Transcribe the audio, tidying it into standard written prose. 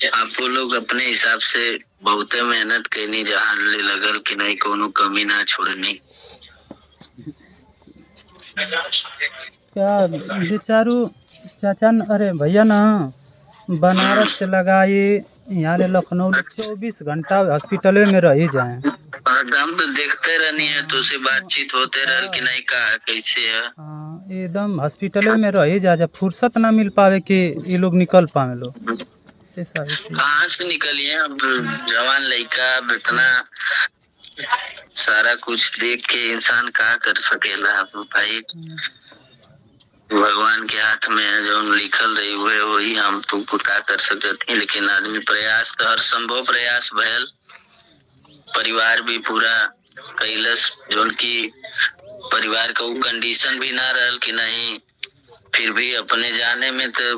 आपको लोग अपने हिसाब से बहुते मेहनत कैनी, जहाँ ले लगल कि नहीं कोनो कमी ना छोड़नी। क्या बेचारू चाचा अरे भैया ना बनारस से लगाई यहाँ ले लखनऊ 24 घंटा हॉस्पिटल में रह ही जाए। हम तो देखते रहनी है, तो से बातचीत होते रहल कि नहीं कहा कैसे है। एकदम हॉस्पिटल में रह ही जा, जब फुर्सत ना मिल पावे कि ये लोग निकल पावे लोग। कहाँ से निकलिए अब, जवान लड़का अब इतना सारा कुछ देख के इंसान का कर सकेला भाई। भगवान के हाथ में है, जो लिखल रही हुए वही हम तुमको का कर सकते हैं। लेकिन आदमी प्रयास तो हर संभव प्रयास भयल, परिवार भी पूरा कैलस, जो की परिवार का वो कंडीशन भी ना रहल कि नहीं, फिर भी अपने जाने में तो